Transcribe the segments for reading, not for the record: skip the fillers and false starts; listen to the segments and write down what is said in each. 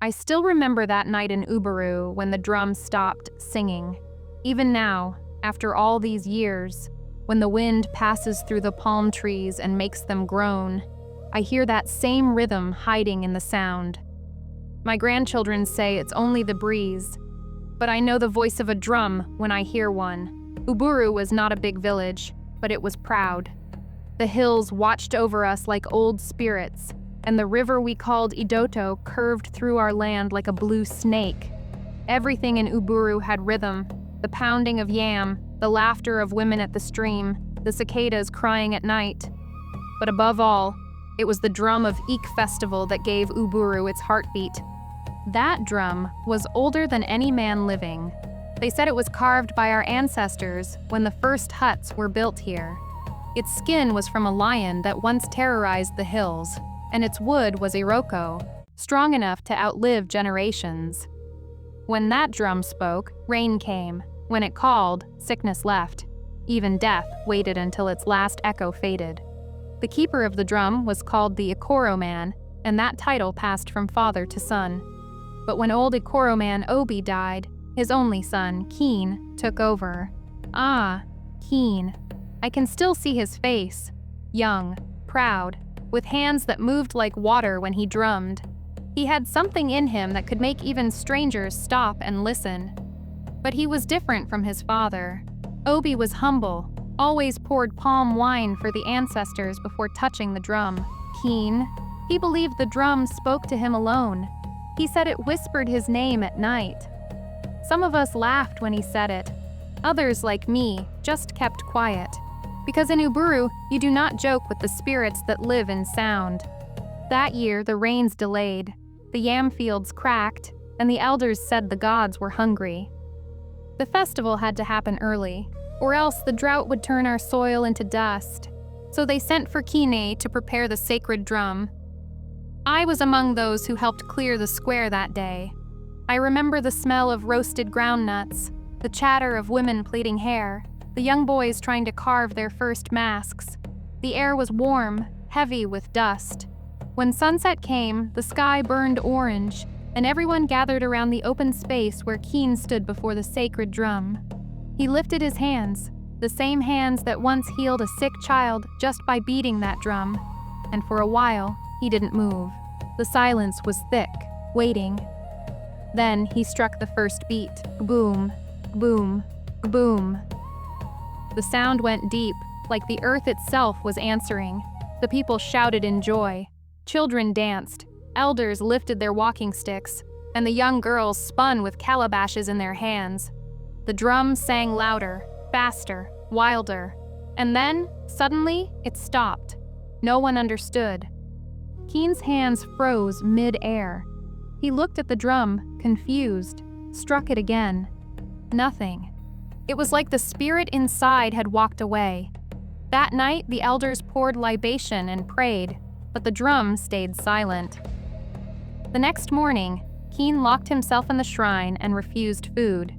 I still remember that night in Uburu when the drum stopped singing. Even now, after all these years, when the wind passes through the palm trees and makes them groan, I hear that same rhythm hiding in the sound. My grandchildren say it's only the breeze, but I know the voice of a drum when I hear one. Uburu was not a big village, but it was proud. The hills watched over us like old spirits, and the river we called Idoto curved through our land like a blue snake. Everything in Uburu had rhythm, the pounding of yam, the laughter of women at the stream, the cicadas crying at night. But above all, it was the drum of Ik Festival that gave Uburu its heartbeat. That drum was older than any man living. They said it was carved by our ancestors when the first huts were built here. Its skin was from a lion that once terrorized the hills, and its wood was iroko, strong enough to outlive generations. When that drum spoke, rain came. When it called, sickness left. Even death waited until its last echo faded. The keeper of the drum was called the Ikoro-man, and that title passed from father to son. But when old Ikoro-man Obi died, his only son, Kene, took over. Ah, Kene. I can still see his face. Young, proud, with hands that moved like water when he drummed. He had something in him that could make even strangers stop and listen. But he was different from his father. Obi was humble, always poured palm wine for the ancestors before touching the drum. Kene, he believed the drum spoke to him alone. He said it whispered his name at night. Some of us laughed when he said it. Others, like me, just kept quiet. Because in Uburu, you do not joke with the spirits that live in sound. That year, the rains delayed, the yam fields cracked, and the elders said the gods were hungry. The festival had to happen early, or else the drought would turn our soil into dust. So they sent for Kene to prepare the sacred drum. I was among those who helped clear the square that day. I remember the smell of roasted groundnuts, the chatter of women plaiting hair, the young boys trying to carve their first masks. The air was warm, heavy with dust. When sunset came, the sky burned orange, and everyone gathered around the open space where Kene stood before the sacred drum. He lifted his hands, the same hands that once healed a sick child just by beating that drum, and for a while, he didn't move. The silence was thick, waiting. Then he struck the first beat. Gboom, gboom, gboom. The sound went deep, like the earth itself was answering. The people shouted in joy. Children danced. Elders lifted their walking sticks, and the young girls spun with calabashes in their hands. The drum sang louder, faster, wilder. And then, suddenly, it stopped. No one understood. Kene's hands froze mid-air. He looked at the drum, confused, struck it again. Nothing. It was like the spirit inside had walked away. That night, the elders poured libation and prayed, but the drum stayed silent. The next morning, Kene locked himself in the shrine and refused food.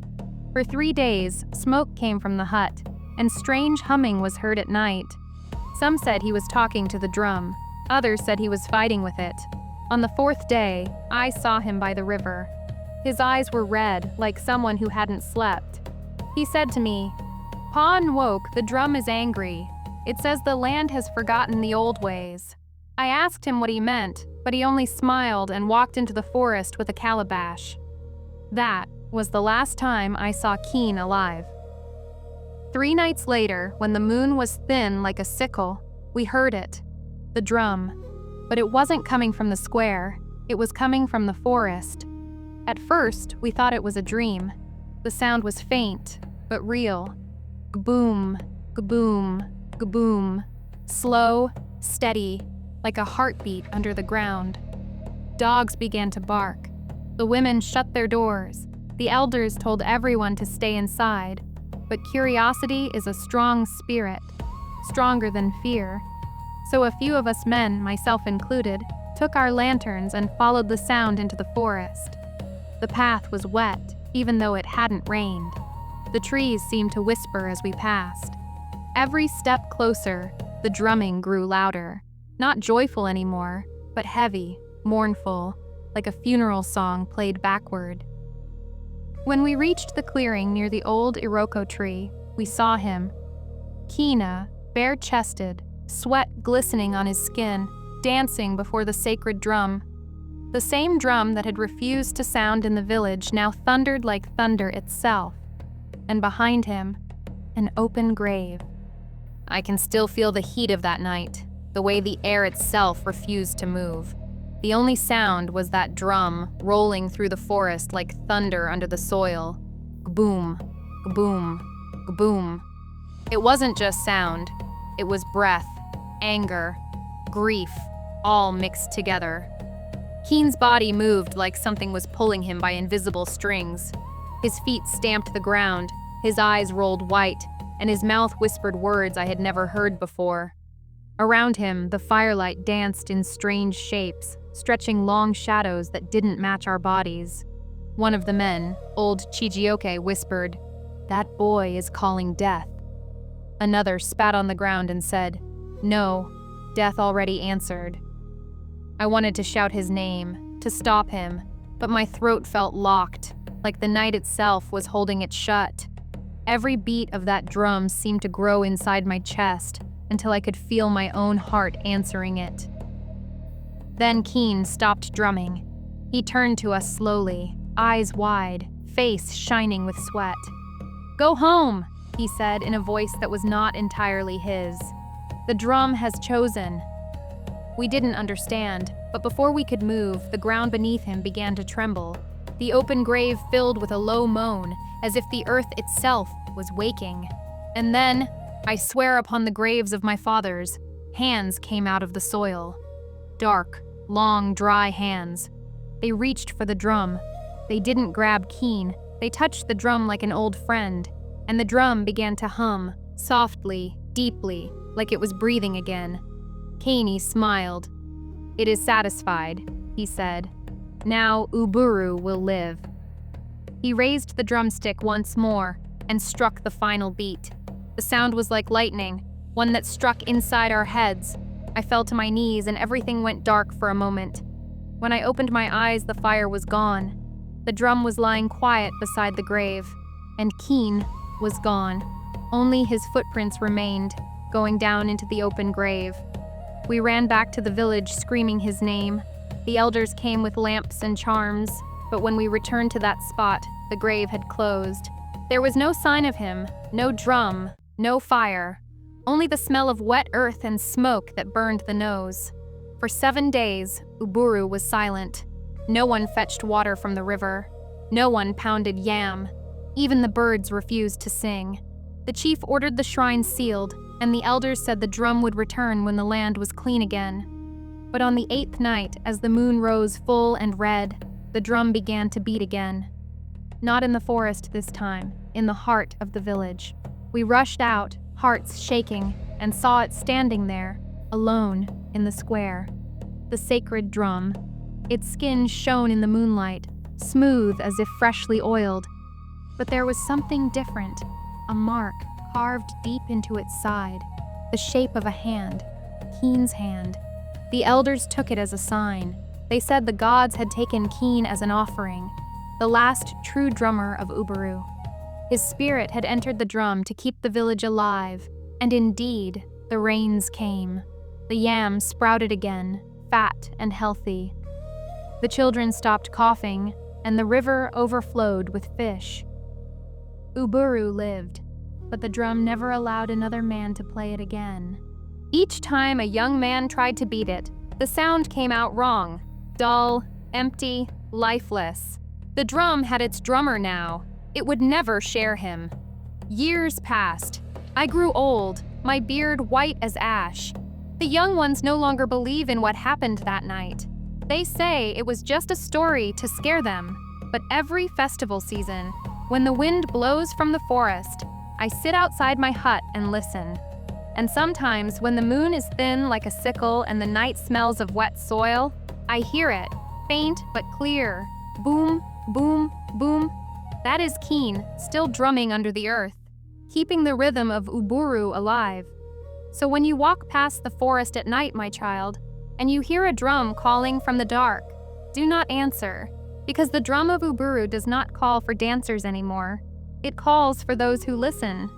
For 3 days, smoke came from the hut, and strange humming was heard at night. Some said he was talking to the drum. Others said he was fighting with it. On the 4th day, I saw him by the river. His eyes were red, like someone who hadn't slept. He said to me, "Pa Nwoke, the drum is angry. It says the land has forgotten the old ways." I asked him what he meant, but he only smiled and walked into the forest with a calabash. That was the last time I saw Kene alive. 3 nights later, when the moon was thin like a sickle, we heard it, the drum. But it wasn't coming from the square, it was coming from the forest. At first, we thought it was a dream. The sound was faint, but real. Gboom, gboom, gboom. Slow, steady, like a heartbeat under the ground. Dogs began to bark. The women shut their doors. The elders told everyone to stay inside. But curiosity is a strong spirit, stronger than fear. So a few of us men, myself included, took our lanterns and followed the sound into the forest. The path was wet, even though it hadn't rained. The trees seemed to whisper as we passed. Every step closer, the drumming grew louder. Not joyful anymore, but heavy, mournful. like a funeral song played backward. When we reached the clearing near the old Iroko tree, we saw him. Kene, bare-chested, sweat glistening on his skin, dancing before the sacred drum. The same drum that had refused to sound in the village now thundered like thunder itself. And behind him, an open grave. I can still feel the heat of that night, the way the air itself refused to move. The only sound was that drum rolling through the forest like thunder under the soil. Gboom, gboom, gboom. It wasn't just sound, it was breath, anger, grief, all mixed together. Kene's body moved like something was pulling him by invisible strings. His feet stamped the ground, his eyes rolled white, and his mouth whispered words I had never heard before. Around him, the firelight danced in strange shapes, stretching long shadows that didn't match our bodies. One of the men, old Chijioke, whispered, "That boy is calling death." Another spat on the ground and said, "No, death already answered." I wanted to shout his name, to stop him, but my throat felt locked, like the night itself was holding it shut. Every beat of that drum seemed to grow inside my chest until I could feel my own heart answering it. Then Kene stopped drumming. He turned to us slowly, eyes wide, face shining with sweat. "Go home," he said in a voice that was not entirely his. "The drum has chosen." We didn't understand, but before we could move, the ground beneath him began to tremble. The open grave filled with a low moan, as if the earth itself was waking. And then, I swear upon the graves of my fathers, hands came out of the soil. Dark, long, dry hands. They reached for the drum. They didn't grab Kene. They touched the drum like an old friend, and the drum began to hum, softly, deeply, like it was breathing again. Kene smiled. "It is satisfied," he said. "Now Uburu will live." He raised the drumstick once more and struck the final beat. The sound was like lightning, one that struck inside our heads. I fell to my knees and everything went dark for a moment. When I opened my eyes, the fire was gone. The drum was lying quiet beside the grave, and Kene was gone. Only his footprints remained, going down into the open grave. We ran back to the village screaming his name. The elders came with lamps and charms, but when we returned to that spot, the grave had closed. There was no sign of him, no drum, no fire, only the smell of wet earth and smoke that burned the nose. For 7 days, Uburu was silent. No one fetched water from the river. No one pounded yam. Even the birds refused to sing. The chief ordered the shrine sealed, and the elders said the drum would return when the land was clean again. But on the 8th night, as the moon rose full and red, the drum began to beat again. Not in the forest this time, in the heart of the village. We rushed out, hearts shaking, and saw it standing there, alone, in the square. The sacred drum. Its skin shone in the moonlight, smooth as if freshly oiled. But there was something different, a mark carved deep into its side, the shape of a hand, Kene's hand. The elders took it as a sign. They said the gods had taken Kene as an offering, the last true drummer of Uburu. His spirit had entered the drum to keep the village alive, and indeed, the rains came. The yam sprouted again, fat and healthy. The children stopped coughing, and the river overflowed with fish. Uburu lived, but the drum never allowed another man to play it again. Each time a young man tried to beat it, the sound came out wrong, dull, empty, lifeless. The drum had its drummer now. It would never share him. Years passed. I grew old, my beard white as ash. The young ones no longer believe in what happened that night. They say it was just a story to scare them. But every festival season, when the wind blows from the forest, I sit outside my hut and listen. And sometimes when the moon is thin like a sickle and the night smells of wet soil, I hear it, faint but clear. Boom, boom, boom. That is Kene, still drumming under the earth, keeping the rhythm of Uburu alive. So when you walk past the forest at night, my child, and you hear a drum calling from the dark, Do not answer, because the drum of Uburu does not call for dancers anymore. It calls for those who listen.